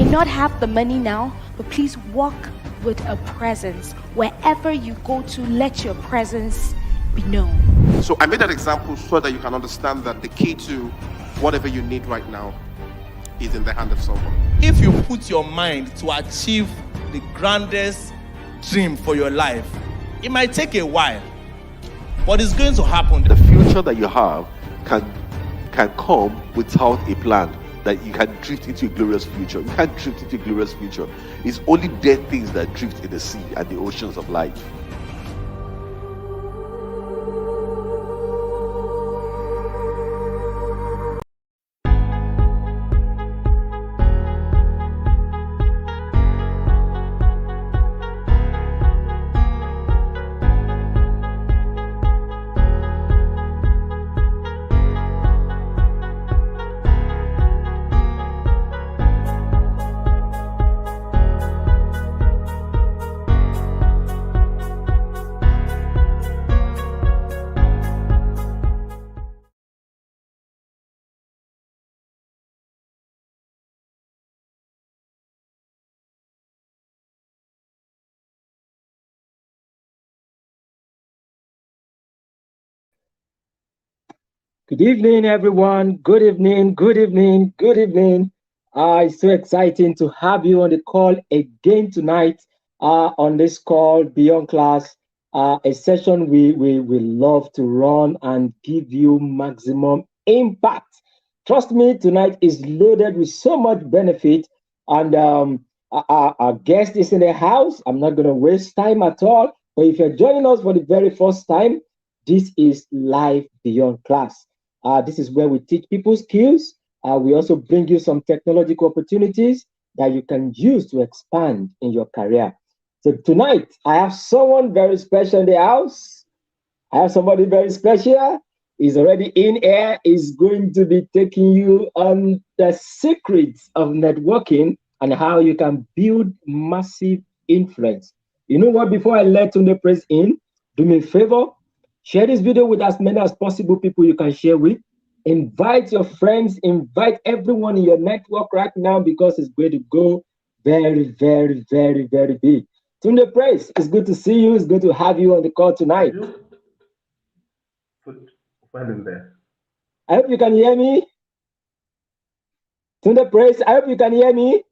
may not have the money now, but please walk with a presence. Wherever you go to, let your presence be known. So I made that example so that you can understand that the key to whatever you need right now is in the hand of someone. If you put your mind to achieve the grandest dream for your life, it might take a while, but it's going to happen. The future that you have can come without a plan, that you can drift into a glorious future. You can't drift into a glorious future. It's only dead things that drift in the sea and the oceans of life. Good evening, everyone. Good evening, good evening, good evening. It's so exciting to have you on the call again tonight on this call, Beyond Class, a session we love to run and give you maximum impact. Trust me, tonight is loaded with so much benefit, and our guest is in the house. I'm not going to waste time at all, but if you're joining us for the very first time, this is Live Beyond Class. This is where we teach people skills. We also bring you some technological opportunities that you can use to expand in your career. So tonight, I have someone very special in the house. I have somebody very special. He's already in air. He's going to be taking you on the secrets of networking and how you can build massive influence. You know what? Before I let Tunde Praise in, do me a favor. Share this video with as many as possible people you can share with. Invite your friends, invite everyone in your network right now because it's going to go very, very, very, very big. Tunde Praise, it's good to see you. It's good to have you on the call tonight. Put well in there. I hope you can hear me. Tunde Praise, I hope you can hear me.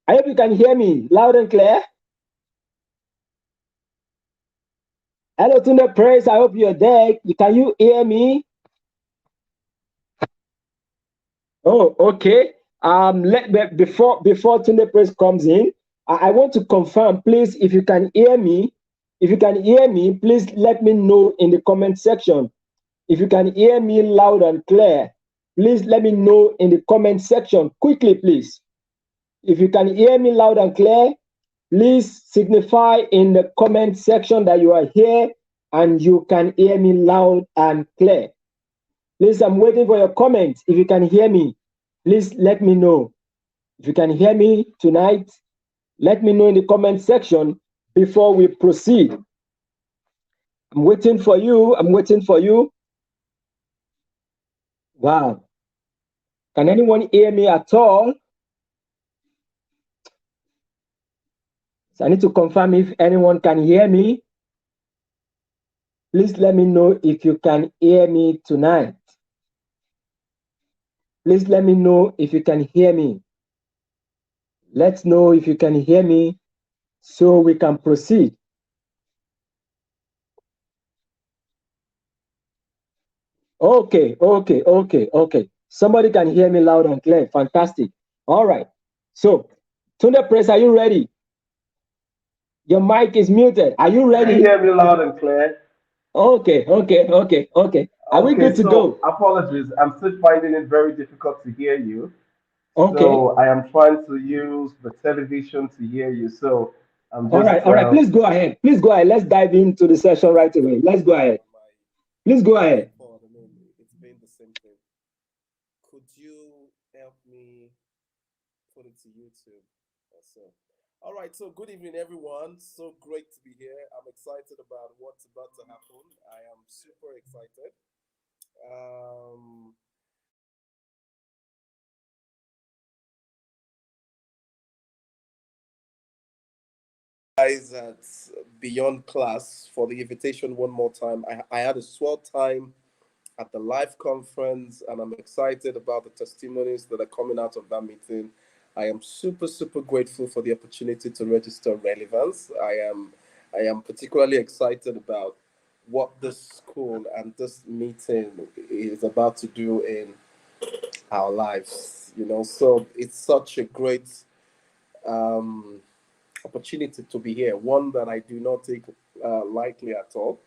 I hope you can hear me loud and clear. Hello, Tunde Praise. I hope you're there. Can you hear me? Oh, okay. Before Tunde Praise comes in, I want to confirm, please, if you can hear me. If you can hear me, please let me know in the comment section. If you can hear me loud and clear, please let me know in the comment section quickly, please. If you can hear me loud and clear, please signify in the comment section that you are here and you can hear me loud and clear. Please, I'm waiting for your comments. If you can hear me, please let me know. If you can hear me tonight, let me know in the comment section before we proceed. I'm waiting for you. I'm waiting for you. Wow. Can anyone hear me at all? So I need to confirm if anyone can hear me. Please let me know if you can hear me tonight. Please let me know if you can hear me. Let's know if you can hear me so we can proceed. Okay. Somebody can hear me loud and clear. Fantastic. All right. So, Tunde Praise, are you ready? Your mic is muted. Are you ready? Can you hear me loud and clear? Okay. Are we good to go? Apologies. I'm still finding it very difficult to hear you. Okay. So I am trying to use the television to hear you. So I'm just all right. Please go ahead. Let's dive into the session right away. Let's go ahead. Please go ahead. It's been the same thing. Could you help me put it to YouTube also? All right, so good evening, everyone. So great to be here. I'm excited about what's about to happen. I am super excited. guys at Beyond Class for the invitation one more time. I had a swell time at the live conference, and I'm excited about the testimonies that are coming out of that meeting. I am super, super grateful for the opportunity to register relevance. I am particularly excited about what this school and this meeting is about to do in our lives. So it's such a great um, opportunity to be here, one that I do not take lightly at all.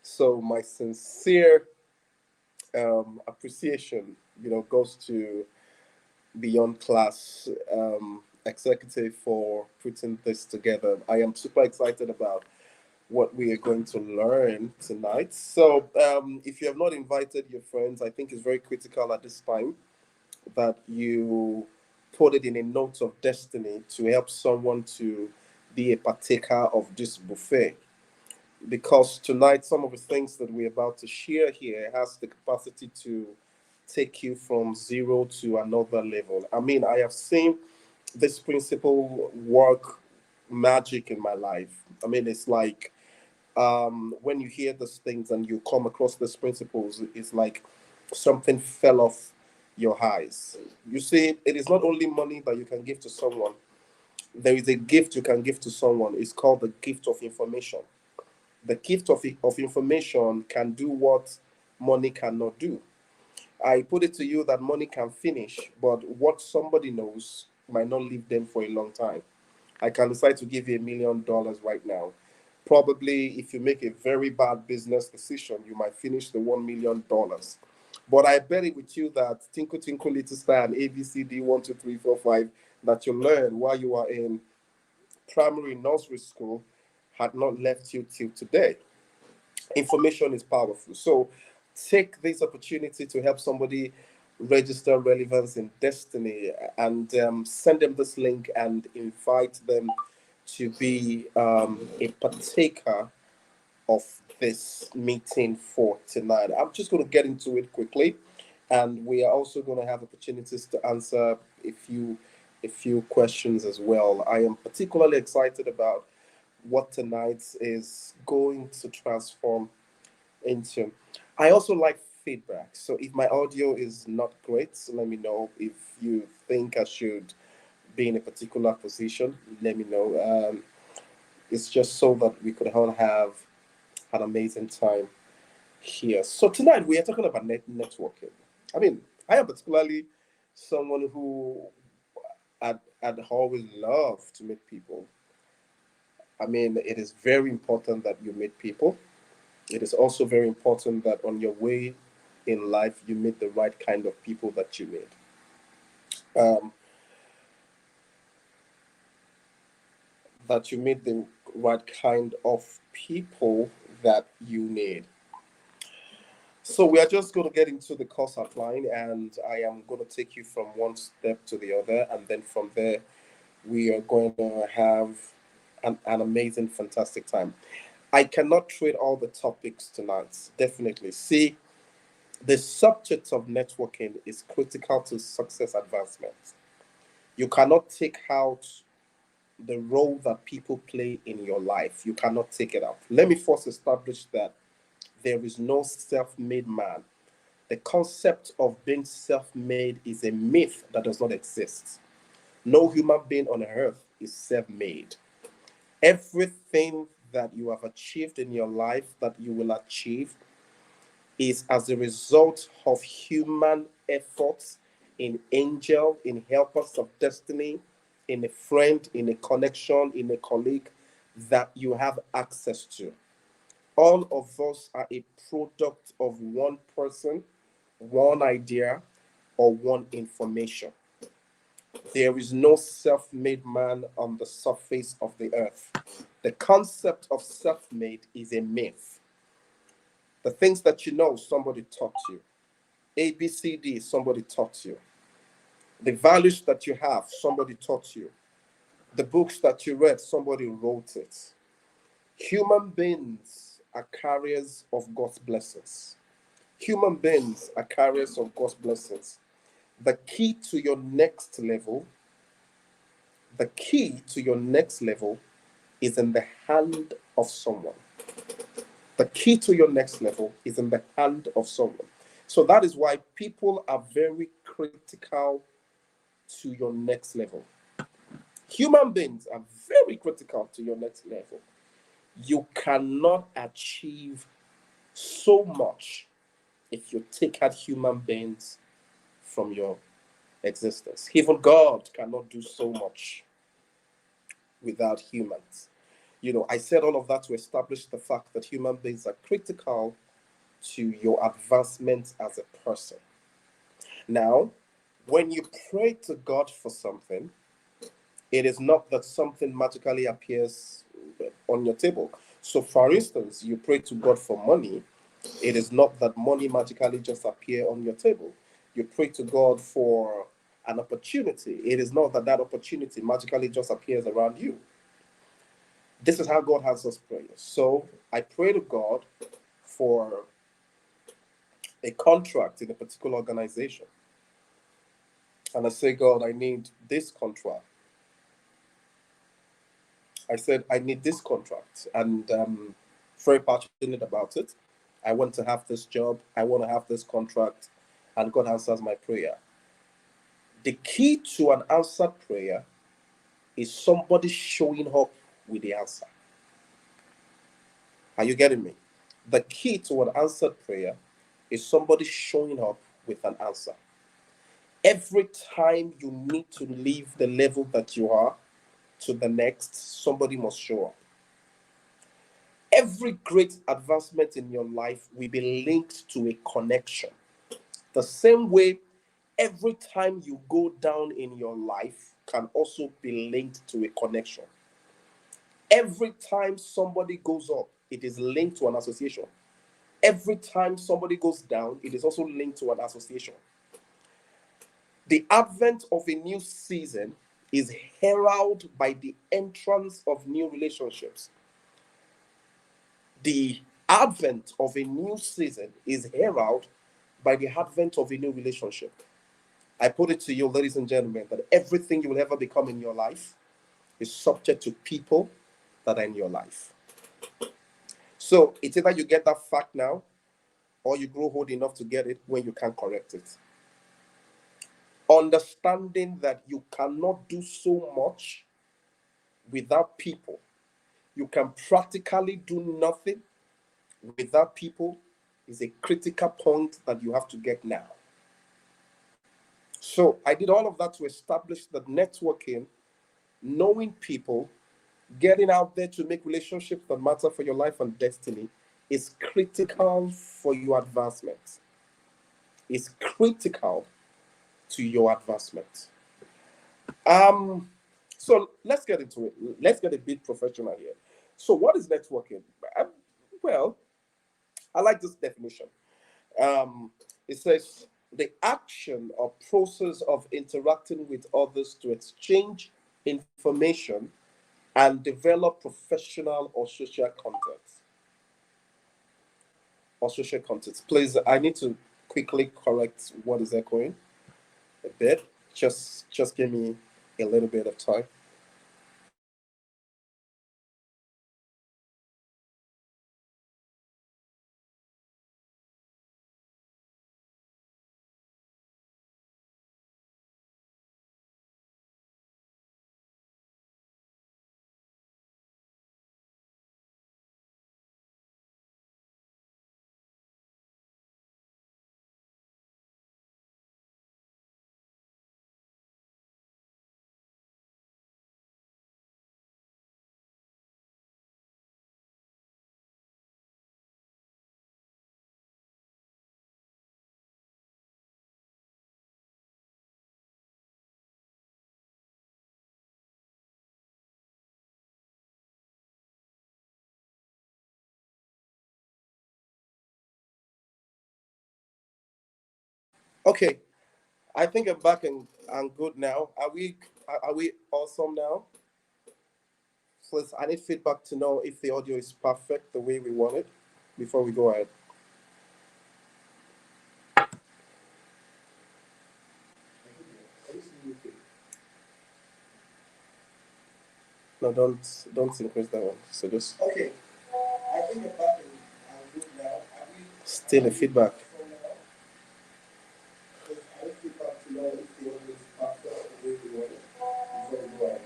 So my sincere appreciation, goes to Beyond Class executive for putting this together. I am super excited about what we are going to learn tonight. So if you have not invited your friends, I think it's very critical at this time that you put it in a note of destiny to help someone to be a partaker of this buffet. Because tonight, some of the things that we're about to share here has the capacity to take you from zero to another level. I mean, I have seen this principle work magic in my life. I mean, it's like when you hear these things and you come across these principles, it's like something fell off your eyes. You see, it is not only money that you can give to someone. There is a gift you can give to someone. It's called the gift of information. The gift of information can do what money cannot do. I put it to you that money can finish, but what somebody knows might not leave them for a long time. I can decide to give you $1 million right now. Probably, if you make a very bad business decision, you might finish the $1 million. But I bet it with you that Tinkle Tinkle Little Star and ABCD 1 2 3 4 5 that you learned while you are in primary nursery school had not left you till today. Information is powerful. So take this opportunity to help somebody register relevance in destiny and send them this link and invite them to be a partaker of this meeting for tonight. I'm just going to get into it quickly, and we are also going to have opportunities to answer a few questions as well. I am particularly excited about what tonight is going to transform into. I also like feedback. So if my audio is not great, let me know. If you think I should be in a particular position, let me know. It's just so that we could all have an amazing time here. So tonight we are talking about networking. I mean, I am particularly someone who I'd always love to meet people. I mean, it is very important that you meet people. It is also very important that on your way in life, you meet the right kind of people that you meet. Um, that you meet the right kind of people that you need. So we are just going to get into the course outline, and I am going to take you from one step to the other, and then from there, we are going to have an amazing, fantastic time. I cannot treat all the topics tonight, definitely. See, the subject of networking is critical to success advancement. You cannot take out the role that people play in your life. You cannot take it out. Let me first establish that there is no self-made man. The concept of being self-made is a myth that does not exist. No human being on earth is self-made. Everything that you have achieved in your life, that you will achieve, is as a result of human efforts in angel, in helpers of destiny, in a friend, in a connection, in a colleague that you have access to. All of us are a product of one person, one idea, or one information. There is no self-made man on the surface of the earth. The concept of self-made is a myth. The things that you know, somebody taught you. ABCD, somebody taught you. The values that you have, somebody taught you. The books that you read, somebody wrote it. Human beings are carriers of God's blessings. Human beings are carriers of God's blessings. The key to your next level, the key to your next level is in the hand of someone. The key to your next level is in the hand of someone. So that is why people are very critical to your next level. Human beings are very critical to your next level. You cannot achieve so much if you take out human beings from your existence. Even God cannot do so much without humans. I said all of that to establish the fact that human beings are critical to your advancement as a person. Now, when you pray to God for something, it is not that something magically appears on your table. So, for instance, you pray to God for money, it is not that money magically just appear on your table. You pray to God for an opportunity, it is not that that opportunity magically just appears around you. This is how God answers prayers. So I pray to God for a contract in a particular organization. And I say, God, I need this contract. I said, I need this contract. And very passionate about it. I want to have this job. I want to have this contract. And God answers my prayer. The key to an answered prayer is somebody showing up with the answer. Are you getting me? The key to an answered prayer is somebody showing up with an answer. Every time you need to leave the level that you are to the next, somebody must show up. Every great advancement in your life will be linked to a connection. The same way every time you go down in your life can also be linked to a connection. Every time somebody goes up, it is linked to an association. Every time somebody goes down, it is also linked to an association. The advent of a new season is heralded by the entrance of new relationships. The advent of a new season is heralded by the advent of a new relationship. I put it to you, ladies and gentlemen, that everything you will ever become in your life is subject to people that are in your life. So it's either you get that fact now, or you grow old enough to get it when you can't correct it. Understanding that you cannot do so much without people. You can practically do nothing without people is a critical point that you have to get now. So I did all of that to establish that networking, knowing people, getting out there to make relationships that matter for your life and destiny is critical for your advancement. It's critical to your advancement. So let's get into it. Let's get a bit professional here. So what is networking? Well, I like this definition. It says the action or process of interacting with others to exchange information and develop professional or social content. Please, I need to quickly correct what is echoing a bit. Just give me a little bit of time. Okay, I think I'm back and good now. Are we awesome now? Please, I need feedback to know if the audio is perfect the way we want it before we go ahead. No, No, don't increase that one. So just Okay. I think the back is good now. still a feedback. I need feedback to know if the audio is back the way we want it before we go ahead.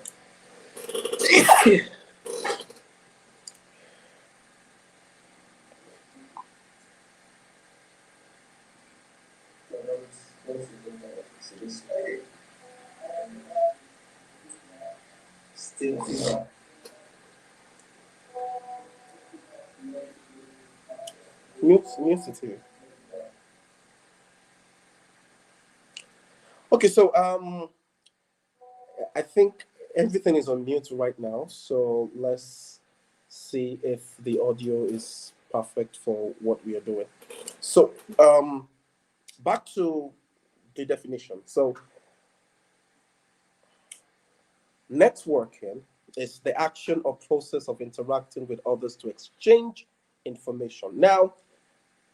So don't forget that. So just okay. Still feedback. Mute it here. Okay, so I think everything is on mute right now. So let's see if the audio is perfect for what we are doing. So back to the definition. So networking is the action or process of interacting with others to exchange information. Now,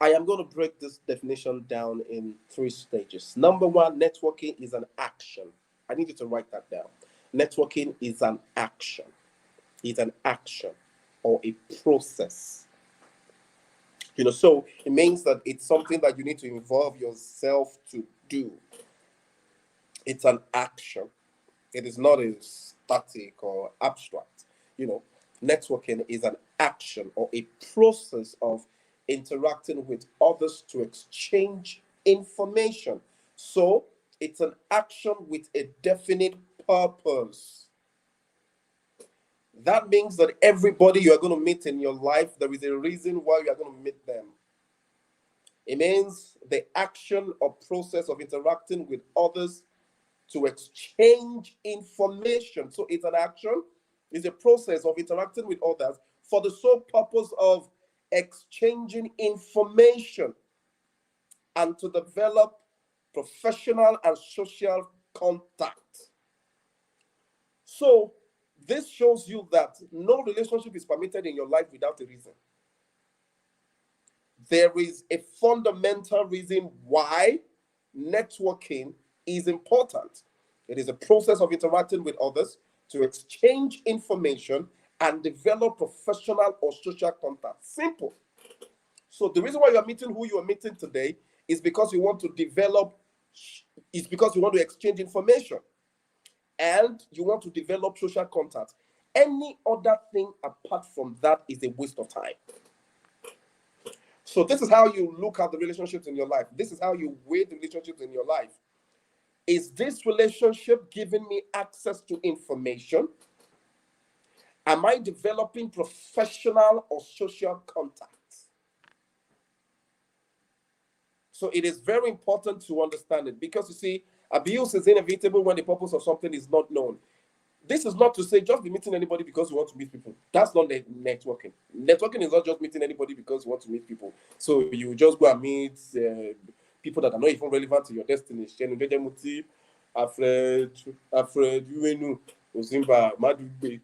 I am going to break this definition down in 3 stages. Number 1, networking is an action. I need you to write that down. Networking is an action. It's an action or a process. So it means that it's something that you need to involve yourself to do. It's an action. It is not a static or abstract. Networking is an action or a process of interacting with others to exchange information. So it's an action with a definite purpose. That means that everybody you are going to meet in your life, there is a reason why you are going to meet them. It means the action or process of interacting with others to exchange information. So it's an action, it's a process of interacting with others for the sole purpose of exchanging information and to develop professional and social contact. So this shows you that no relationship is permitted in your life without a reason. There is a fundamental reason why networking is important. It is a process of interacting with others to exchange information and develop professional or social contact. Simple. So the reason why you are meeting who you are meeting today is because you want to exchange information and you want to develop social contact. Any other thing apart from that is a waste of time. So this is how you look at the relationships in your life. This is how you weigh the relationships in your life. Is this relationship giving me access to information? Am I developing professional or social contacts? So it is very important to understand it because you see, abuse is inevitable when the purpose of something is not known. This is not to say just be meeting anybody because you want to meet people. That's not networking. Networking is not just meeting anybody because you want to meet people. So you just go and meet people that are not even relevant to your destiny. Alfred, Uenu, Ozimba, Madugbe,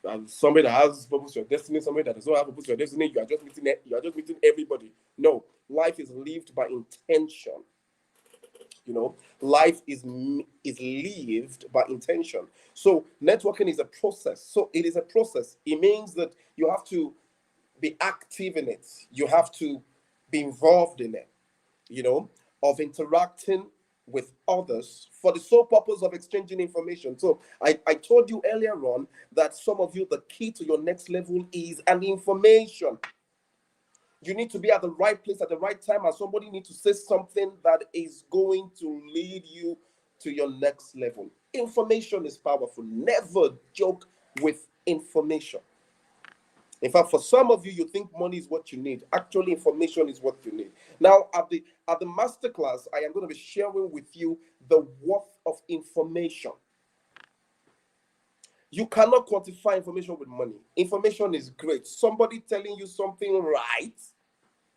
and somebody that has purpose to your destiny, somebody that does not have purpose to your destiny. You are just meeting everybody. No, life is lived by intention. Life is lived by intention. So networking is a process. So it is a process. It means that you have to be active in it. You have to be involved in it, of interacting with others for the sole purpose of exchanging information. So I told you earlier on that some of you, the key to your next level is an information. You need to be at the right place at the right time, and somebody needs to say something that is going to lead you to your next level. Information is powerful. Never joke with information. In fact, for some of you, you think money is what you need. Actually, information is what you need. Now, at the masterclass, I am going to be sharing with you the worth of information. You cannot quantify information with money. Information is great. Somebody telling you something right,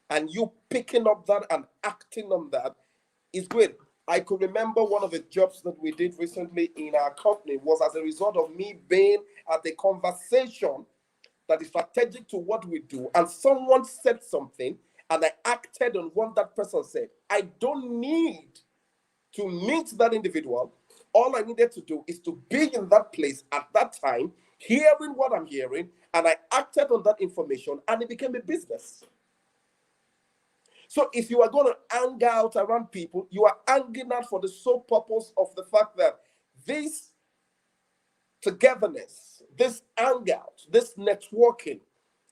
and you picking up that and acting on that is great. I could remember one of the jobs that we did recently in our company was as a result of me being at a conversation that is strategic to what we do, and someone said something, and I acted on what that person said. I don't need to meet that individual. All I needed to do is to be in that place at that time hearing what I'm hearing, and I acted on that information, and it became a business. So if you are going to hang out around people, you are hanging out for the sole purpose of the fact that this togetherness, this hangout, this networking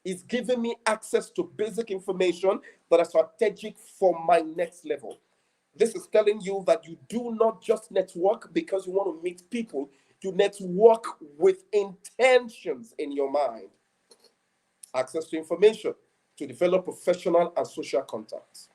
is giving me access to basic information that are strategic for my next level. This is telling you that you do not just network because you want to meet people, you network with intentions in your mind. Access to information to develop professional and social contacts.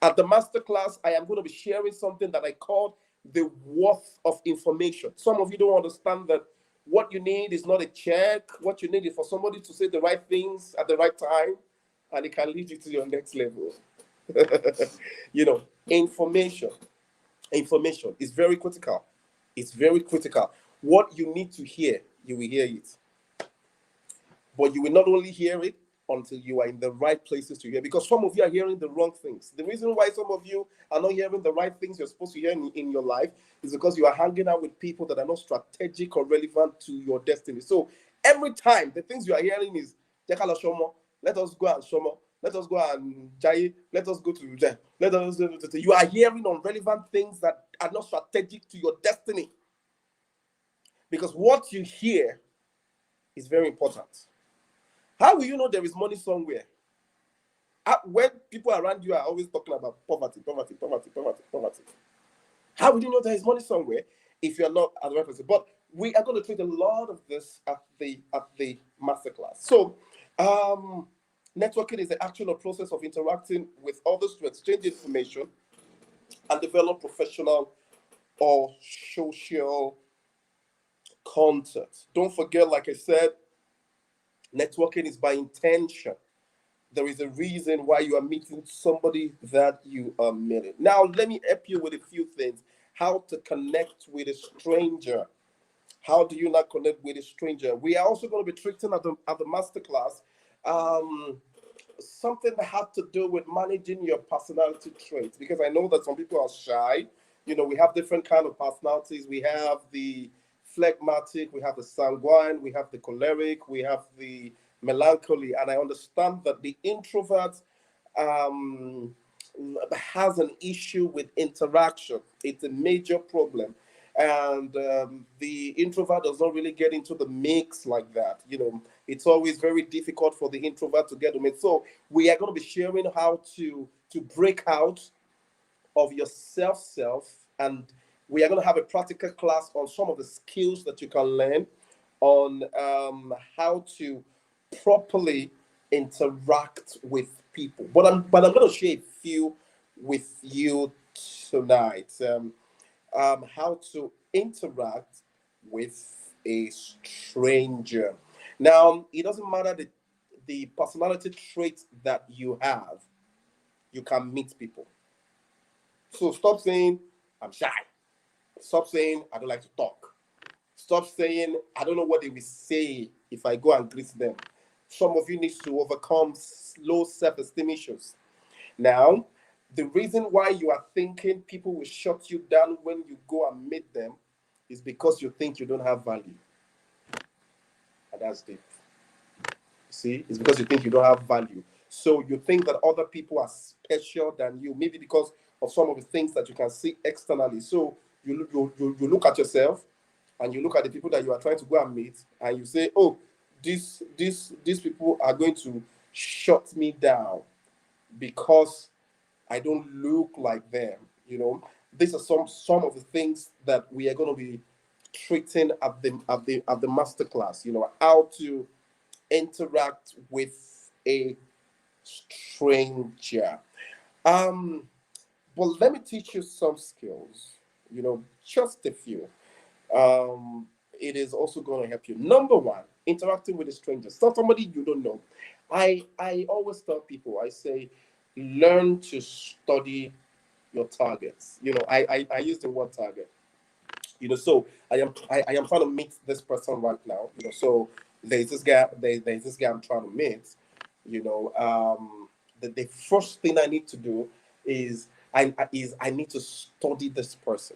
At the masterclass, I am going to be sharing something that I call the worth of information. Some of you don't understand that what you need is not a check. What you need is for somebody to say the right things at the right time, and it can lead you to your next level. Information is very critical. It's very critical. What you need to hear, you will hear it. But you will not only hear it until you are in the right places to hear, because some of you are hearing the wrong things. The reason why some of you are not hearing the right things you're supposed to hear in your life is because you are hanging out with people that are not strategic or relevant to your destiny. So every time the things you are hearing is Jekala Shomo, let us go and Shomo, let us go and Jai, let us go to Jai, let us you are hearing irrelevant things that are not strategic to your destiny. Because what you hear is very important. How will you know there is money somewhere? When people around you are always talking about poverty. How will you know there is money somewhere if you're not at the right place? But we are going to treat a lot of this at the masterclass. So, networking is the actual process of interacting with others to exchange information and develop professional or social content. Don't forget, like I said, networking is by intention. There is a reason why you are meeting somebody that you are meeting. Now, let me help you with a few things. How to connect with a stranger. How do you not connect with a stranger? We are also going to be treating at the masterclass something that has to do with managing your personality traits, because I know that some people are shy. We have different kind of personalities. We have the phlegmatic, we have the sanguine, we have the choleric, we have the melancholy, and I understand that the introvert has an issue with interaction. It's a major problem, and the introvert does not really get into the mix like that. It's always very difficult for the introvert to get to it. So we are going to be sharing how to break out of your self, and we are going to have a practical class on some of the skills that you can learn on how to properly interact with people. But I'm going to share a few with you tonight. How to interact with a stranger. Now, it doesn't matter the personality traits that you have. You can meet people. So stop saying, I'm shy. Stop saying, I don't like to talk. Stop saying, I don't know what they will say if I go and greet them. Some of you need to overcome low self-esteem issues. Now, the reason why you are thinking people will shut you down when you go and meet them is because you think you don't have value. And that's deep. See, it's because you think you don't have value. So you think that other people are special than you, maybe because of some of the things that you can see externally. So you look at yourself and you look at the people that you are trying to go and meet, and you say, oh, these people are going to shut me down because I don't look like them. These are some of the things that we are going to be treating at the masterclass. How to interact with a stranger. But let me teach you some skills. Just a few. It is also going to help you. Number one, interacting with a stranger. Not somebody you don't know. I always tell people, I say, learn to study your targets. I use the word target. So I am trying to meet this person right now. So there's this guy I'm trying to meet. The first thing I need to do is I need to study this person.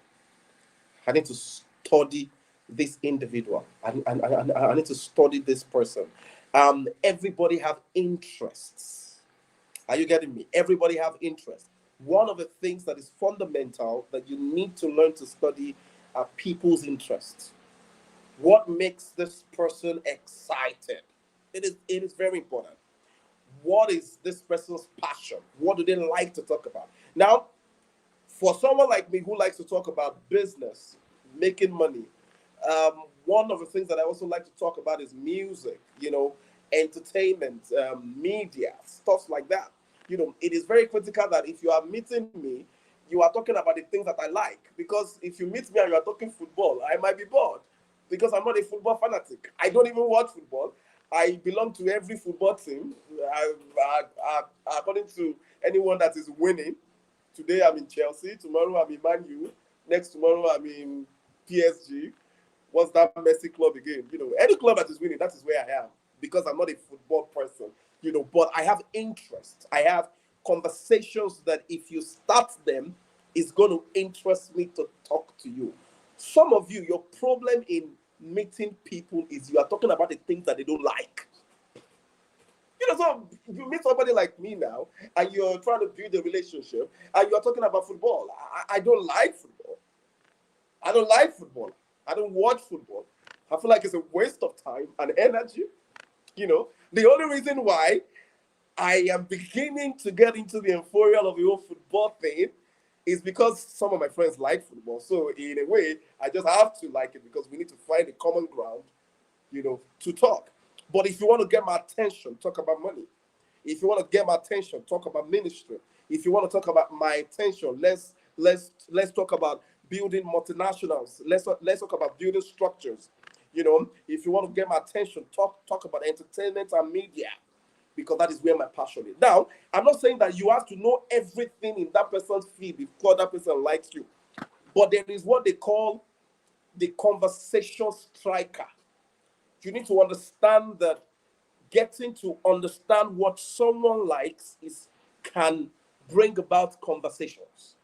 I need to study this individual. I need to study this person. Everybody have interests. Are you getting me? Everybody have interests. One of the things that is fundamental that you need to learn to study are people's interests. What makes this person excited? It is very important. What is this person's passion? What do they like to talk about? Now, for someone like me who likes to talk about business, making money, one of the things that I also like to talk about is music, entertainment, media, stuff like that. It is very critical that if you are meeting me, you are talking about the things that I like. Because if you meet me and you are talking football, I might be bored because I'm not a football fanatic. I don't even watch football. I belong to every football team. According to anyone that is winning, today I'm in Chelsea, tomorrow I'm in Man U, next tomorrow I'm in PSG. What's that Messi club again? Any club that is winning, that is where I am because I'm not a football person, but I have interest. I have conversations that if you start them, it's going to interest me to talk to you. Some of you, your problem in meeting people is you are talking about the things that they don't like. So you meet somebody like me now, and you're trying to build a relationship, and you're talking about football. I don't like football. I don't like football. I don't watch football. I feel like it's a waste of time and energy. The only reason why I am beginning to get into the euphoria of the whole football thing is because some of my friends like football. So in a way, I just have to like it because we need to find a common ground, to talk. But if you want to get my attention, talk about money. If you want to get my attention, talk about ministry. If you want to talk about my attention, let's talk about building multinationals. Let's talk about building structures. If you want to get my attention, talk about entertainment and media, because that is where my passion is. Now, I'm not saying that you have to know everything in that person's field before that person likes you, but there is what they call the conversation striker. You need to understand that getting to understand what someone likes can bring about conversations.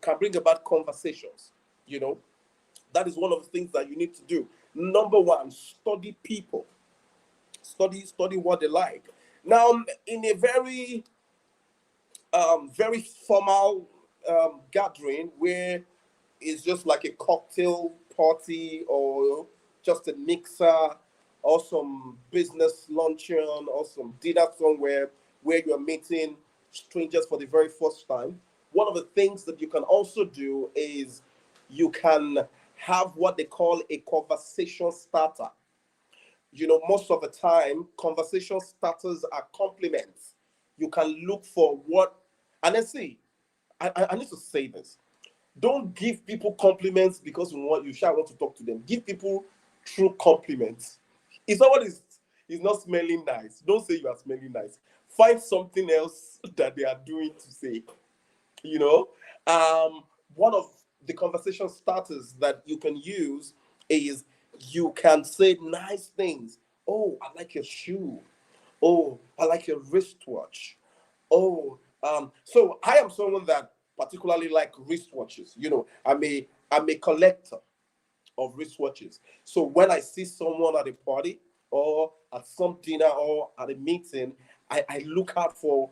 Can bring about conversations. That is one of the things that you need to do. Number one, study people. Study what they like. Now, in a very formal gathering where it's just like a cocktail party or just a mixer or some business luncheon or some dinner somewhere where you're meeting strangers for the very first time, one of the things that you can also do is you can have what they call a conversation starter. Most of the time, conversation starters are compliments. You can look for what, and let's see, I need to say this. Don't give people compliments because you shall want to talk to them. Give people true compliments. If someone is not smelling nice, don't say you are smelling nice. Find something else that they are doing to say. One of the conversation starters that you can use is you can say nice things. Oh, I like your shoe. Oh, I like your wristwatch. Oh, so I am someone that particularly like wristwatches. I'm a collector of wristwatches. So when I see someone at a party or at some dinner or at a meeting, I look out for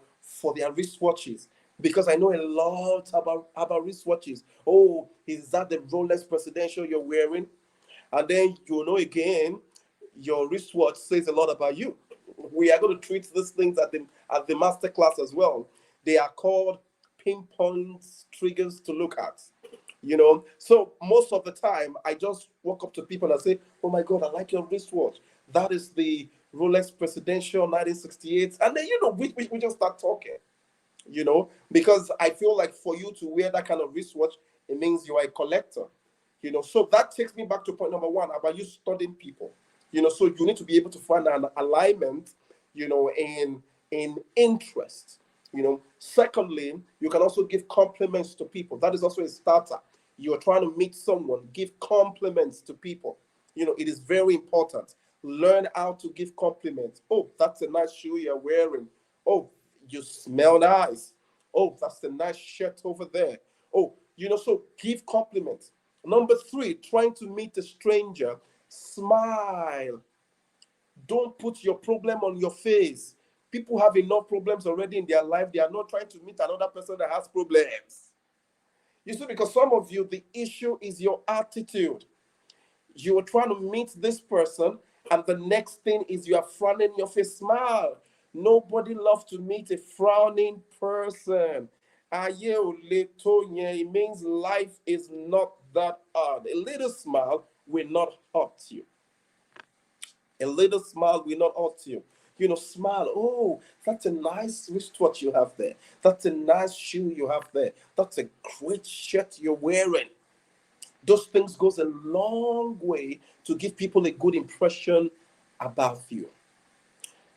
their wristwatches because I know a lot about wristwatches. Oh, is that the Rolex Presidential you're wearing? And then again, your wristwatch says a lot about you. We are going to treat these things at the master class as well. They are called pinpoint triggers to look at. So most of the time I just walk up to people and say, oh my God, I like your wristwatch. That is the Rolex Presidential 1968. And then, we just start talking, because I feel like for you to wear that kind of wristwatch, it means you are a collector, So that takes me back to point number one about you studying people, so you need to be able to find an alignment, in interest. Secondly, you can also give compliments to people. That is also a starter. You're trying to meet someone, give compliments to people. It is very important. Learn how to give compliments. Oh, that's a nice shoe you're wearing. Oh, you smell nice. Oh, that's a nice shirt over there. Oh, so give compliments. Number 3, trying to meet a stranger, smile. Don't put your problem on your face. People have enough problems already in their life. They are not trying to meet another person that has problems. You see, because some of you, the issue is your attitude. You are trying to meet this person, and the next thing is you are frowning your face. Smile. Nobody loves to meet a frowning person. It means life is not that hard. A little smile will not hurt you. A little smile will not hurt you. You know, smile. Oh, that's a nice wristwatch you have there. That's a nice shoe you have there. That's a great shirt you're wearing. Those things goes a long way to give people a good impression about you.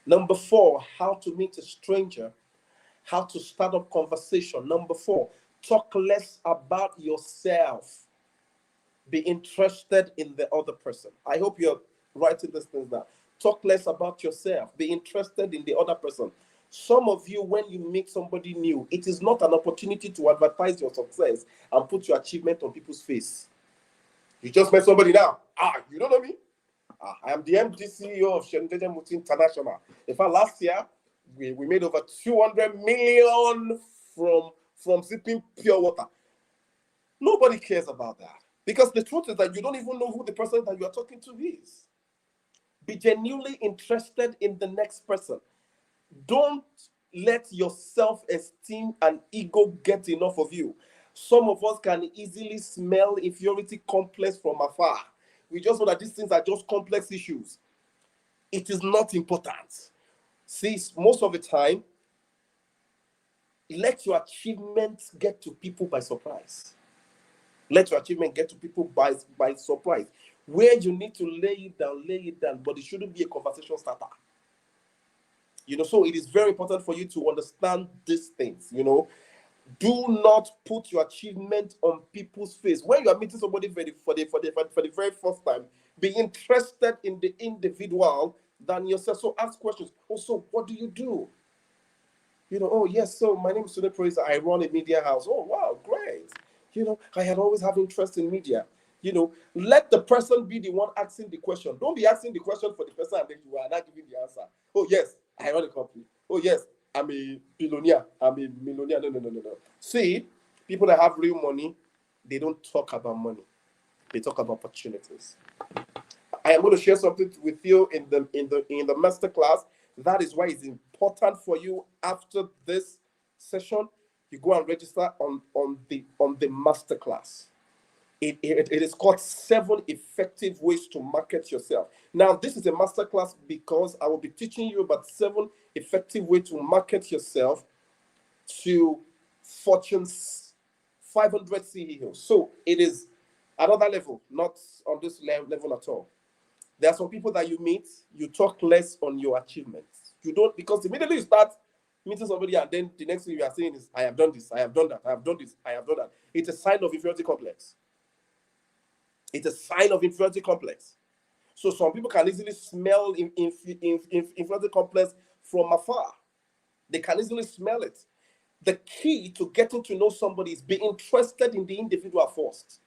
Number 4, how to meet a stranger, how to start up conversation. Number 4, talk less about yourself. Be interested in the other person. I hope you're writing these things down. Talk less about yourself. Be interested in the other person. Some of you, when you meet somebody new, it is not an opportunity to advertise your success and put your achievement on people's face. You just met somebody now. You don't know me? I am the MD CEO of Shenteja Multi International. In fact, last year, we made over 200 million from sipping pure water. Nobody cares about that. Because the truth is that you don't even know who the person that you are talking to is. Be genuinely interested in the next person. Don't let your self-esteem and ego get enough of you. Some of us can easily smell inferiority complex from afar. We just know that these things are just complex issues. It is not important. See, most of the time, let your achievements get to people by surprise. Let your achievement get to people by surprise. Where you need to lay it down, but it shouldn't be a conversation starter. You know, so it is very important for you to understand these things, you know. Do not put your achievement on people's face. When you are meeting somebody for the very first time, be interested in the individual than yourself. So ask questions. Also, what do you do? You know, oh yes, so my name is Sunil Praise. I run a media house. Oh wow, great. You know, I had always have interest in media. You know, let the person be the one asking the question. Don't be asking the question for the person and then you are not giving the answer. Oh yes, I run a company. Oh yes, I'm a billionaire. I'm a millionaire. No. See, people that have real money, they don't talk about money. They talk about opportunities. I am going to share something with you in the master class. That is why it's important for you after this session, you go and register on the master class. It is called 7 effective ways to market yourself. Now, this is a master class because I will be teaching you about 7 effective ways to market yourself to Fortune's 500 CEOs. So it is another level, not on this level at all. There are some people that you meet, you talk less on your achievements. You don't, because immediately you start meeting somebody and then the next thing you are saying is, I have done this, I have done that, I have done this, I have done that. It's a sign of inferiority complex. It's a sign of inferiority complex. So some people can easily smell inferiority complex from afar. They can easily smell it. The key to getting to know somebody is be interested in the individual first.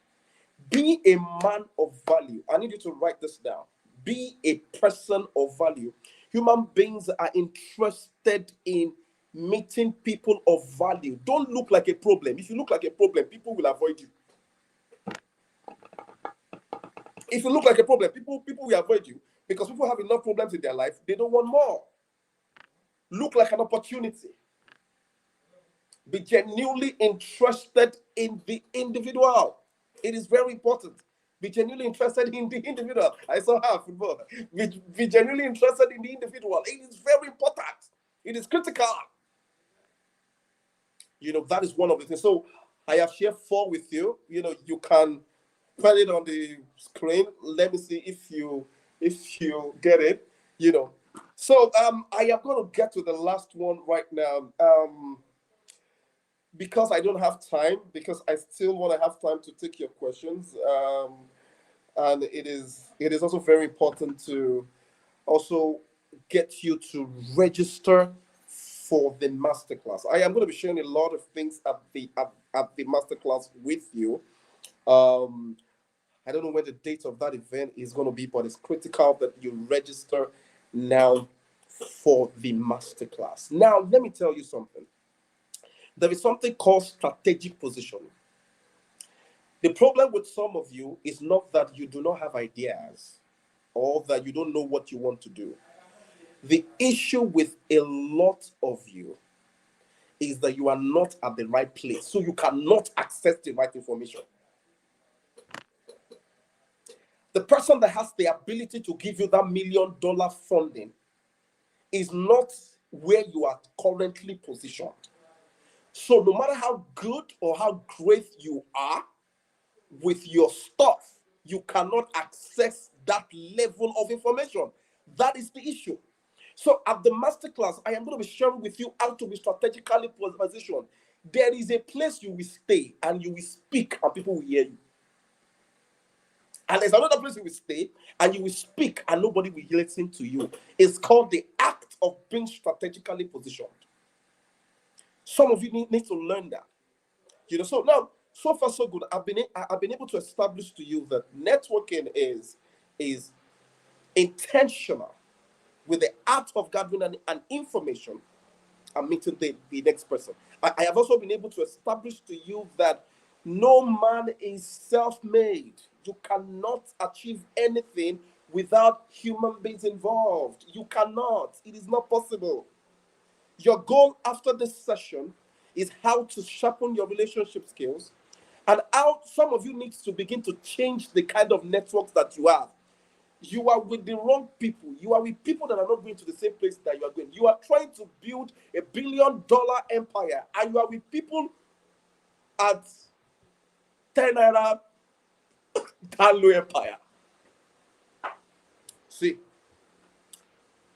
Be a man of value. I need you to write this down. Be a person of value. Human beings are interested in meeting people of value. Don't look like a problem. If you look like a problem, people will avoid you. If you look like a problem, people will avoid you because people have enough problems in their life. They don't want more. Look like an opportunity. Be genuinely interested in the individual. It is very important. Be genuinely interested in the individual. I saw her football. Be genuinely interested in the individual. It is very important. It is critical. You know, that is one of the things. So I have shared 4 with you. You know, you can put it on the screen. Let me see if you get it. You know. So I am going to get to the last one right now. Because I don't have time, because I still want to have time to take your questions. And it is also very important to also get you to register for the masterclass. I am going to be sharing a lot of things at the masterclass with you. I don't know when the date of that event is going to be, but it's critical that you register now for the masterclass. Now, let me tell you something. There is something called strategic positioning. The problem with some of you is not that you do not have ideas or that you don't know what you want to do. The issue with a lot of you is that you are not at the right place, so you cannot access the right information. The person that has the ability to give you that $1 million funding is not where you are currently positioned. So no matter how good or how great you are with your stuff, you cannot access that level of information. That is the issue. So at the masterclass, I am going to be sharing with you how to be strategically positioned. There is a place you will stay and you will speak and people will hear you. And there's another place you will stay and you will speak and nobody will listen to you. It's called the act of being strategically positioned. Some of you need to learn that. You know, so now, so far so good. I've been able to establish to you that networking is intentional with the art of gathering and information and meeting the next person. I have also been able to establish to you that no man is self-made. You cannot achieve anything without human beings involved. You cannot. It is not possible. Your goal after this session is how to sharpen your relationship skills and how some of you need to begin to change the kind of networks that you have. You are with the wrong people. You are with people that are not going to the same place that you are going. You are trying to build $1 billion empire and you are with people at 10 naira download empire. See,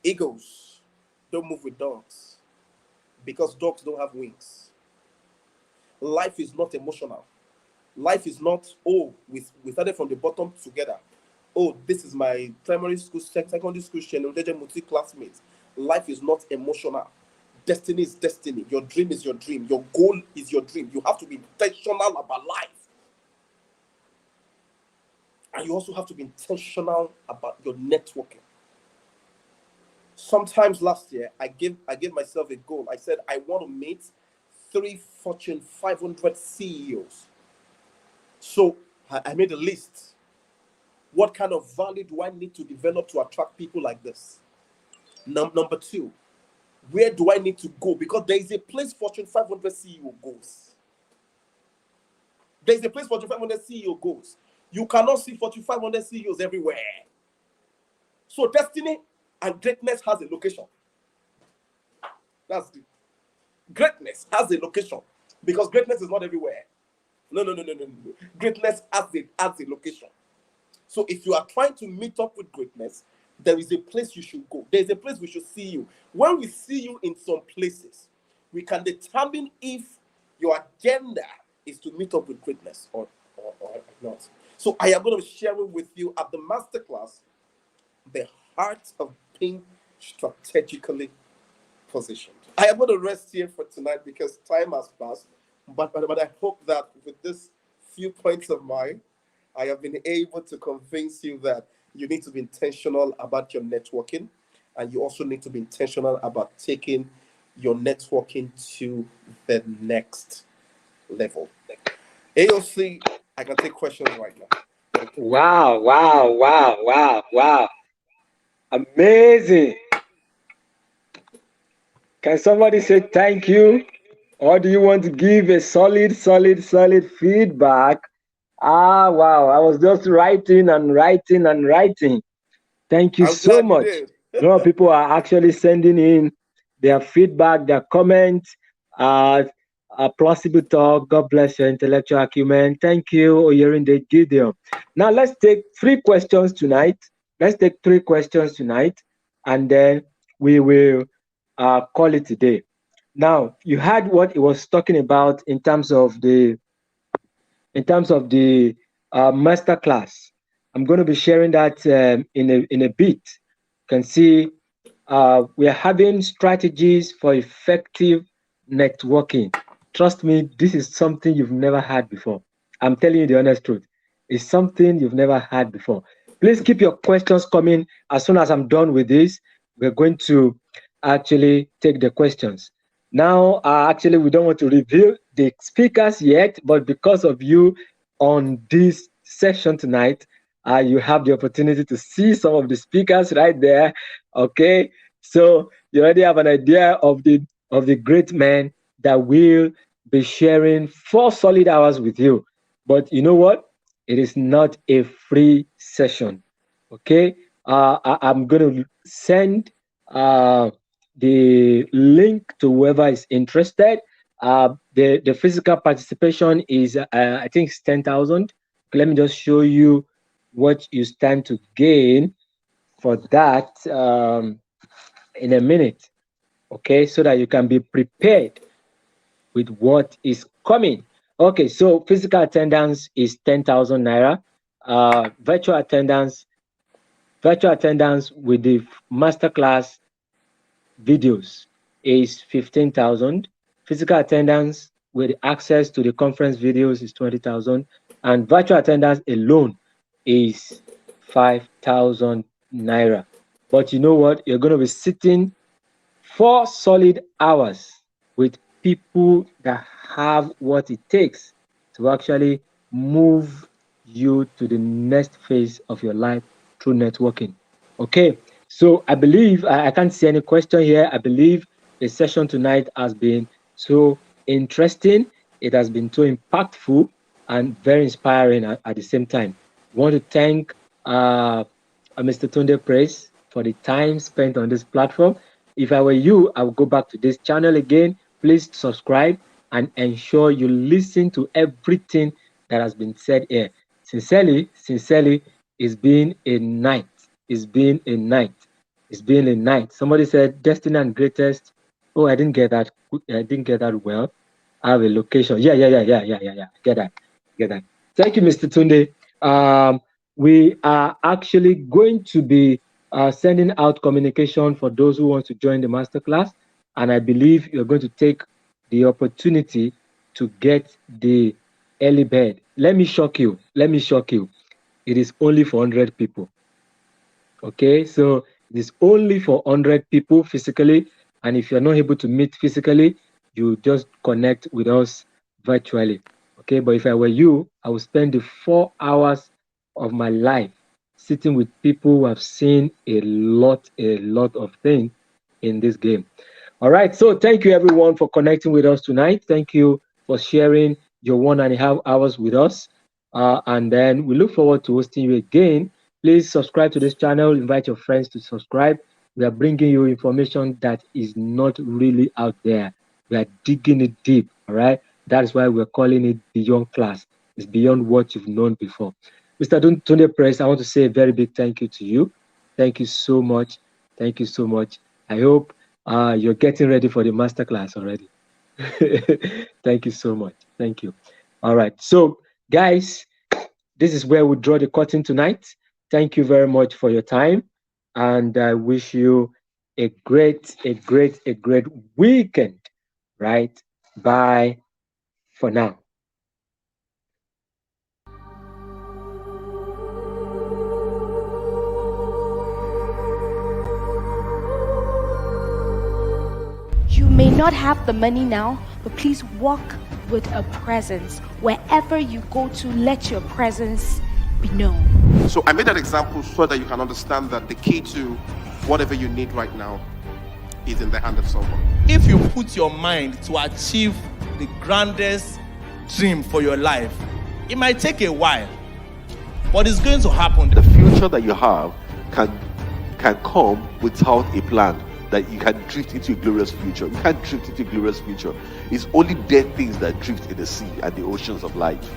eagles don't move with dogs because dogs don't have wings. Life is not emotional. Life is not, oh, we started from the bottom together. Oh, this is my primary school, secondary school, classmates. Life is not emotional. Destiny is destiny. Your dream is your dream. Your goal is your dream. You have to be intentional about life. And you also have to be intentional about your networking. Sometimes last year, I gave myself a goal. I said, I want to meet 3 Fortune 500 CEOs. So I made a list. What kind of value do I need to develop to attract people like this? Number 2, where do I need to go? Because there is a place Fortune 500 CEO goes. There is a place Fortune 500 CEO goes. You cannot see Fortune 500 CEOs everywhere. So destiny and greatness has a location. That's it. Greatness has a location because greatness is not everywhere. No. Greatness has a location. So if you are trying to meet up with greatness, there is a place you should go. There is a place we should see you. When we see you in some places, we can determine if your agenda is to meet up with greatness or not. So I am going to be sharing with you at the masterclass the art of being strategically positioned. I am going to rest here for tonight because time has passed. But I hope that with this few points of mine, I have been able to convince you that you need to be intentional about your networking, and you also need to be intentional about taking your networking to the next level. AOC, I can take questions right now. Wow. Amazing. Can somebody say thank you? Or do you want to give a solid feedback? Wow. I was just writing. Thank you so much. A lot of people are actually sending in their feedback, their comments. Plausible talk. God bless your intellectual acumen. Thank you, Oyerinde Gideon. Now let's take 3 questions tonight. And then we will call it a day. Now, you heard what it was talking about in terms of the masterclass. I'm going to be sharing that in a bit. You can see we are having strategies for effective networking. Trust me, this is something you've never had before. I'm telling you the honest truth. It's something you've never had before. Please keep your questions coming. As soon as I'm done with this, we're going to actually take the questions. Now, actually, we don't want to reveal the speakers yet, but because of you on this session tonight, you have the opportunity to see some of the speakers right there. Okay, so you already have an idea of the great man that will be sharing 4 solid hours with you. But you know what? It is not a free session. Okay, I'm going to send the link to whoever is interested. The physical participation is I think it's 10,000. Let me just show you what you stand to gain for that in a minute. Okay, so that you can be prepared with what is coming. Okay, so physical attendance is 10,000 naira. Virtual attendance with the masterclass videos is 15,000. Physical attendance with access to the conference videos is 20,000, and virtual attendance alone is 5,000 naira. But you know what? You're going to be sitting 4 solid hours with people that have what it takes to actually move you to the next phase of your life through networking. Okay, so I believe I can't see any question here. I believe the session tonight has been so interesting. It has been so impactful and very inspiring at the same time. I want to thank Mr. Tunde Praise for the time spent on this platform. If I were you, I would go back to this channel again. Please subscribe and ensure you listen to everything that has been said here. Sincerely, it's been a night. It's been a night. It's been a night. Somebody said Destiny and Greatest. Oh, I didn't get that. I didn't get that well. I have a location. Yeah. Get that. Thank you, Mr. Tunde. We are actually going to be sending out communication for those who want to join the masterclass. And I believe you're going to take the opportunity to get the early bird. Let me shock you. It is only for 100 people. Okay, so it is only for 100 people physically. And if you're not able to meet physically, you just connect with us virtually. Okay, but if I were you, I would spend the 4 hours of my life sitting with people who have seen a lot of things in this game. All right, so thank you everyone for connecting with us tonight. Thank you for sharing your 1.5 hours with us. And then we look forward to hosting you again. Please subscribe to this channel, invite your friends to subscribe. We are bringing you information that is not really out there. We are digging it deep, all right? That's why we're calling it Beyond Class. It's beyond what you've known before. Mr. Tunde Press, I want to say a very big thank you to you. Thank you so much. Thank you so much. I hope you're getting ready for the masterclass already. Thank you so much. Thank you. All right. So, guys, this is where we draw the curtain tonight. Thank you very much for your time. And I wish you a great weekend. Right? Bye for now. You may not have the money now, but please walk with a presence. Wherever you go to, let your presence be known. So I made that example so that you can understand that the key to whatever you need right now is in the hand of someone. If you put your mind to achieve the grandest dream for your life, it might take a while, but it's going to happen. The future that you have can come without a plan, that you can drift into a glorious future. You can't drift into a glorious future. It's only dead things that drift in the sea and the oceans of life.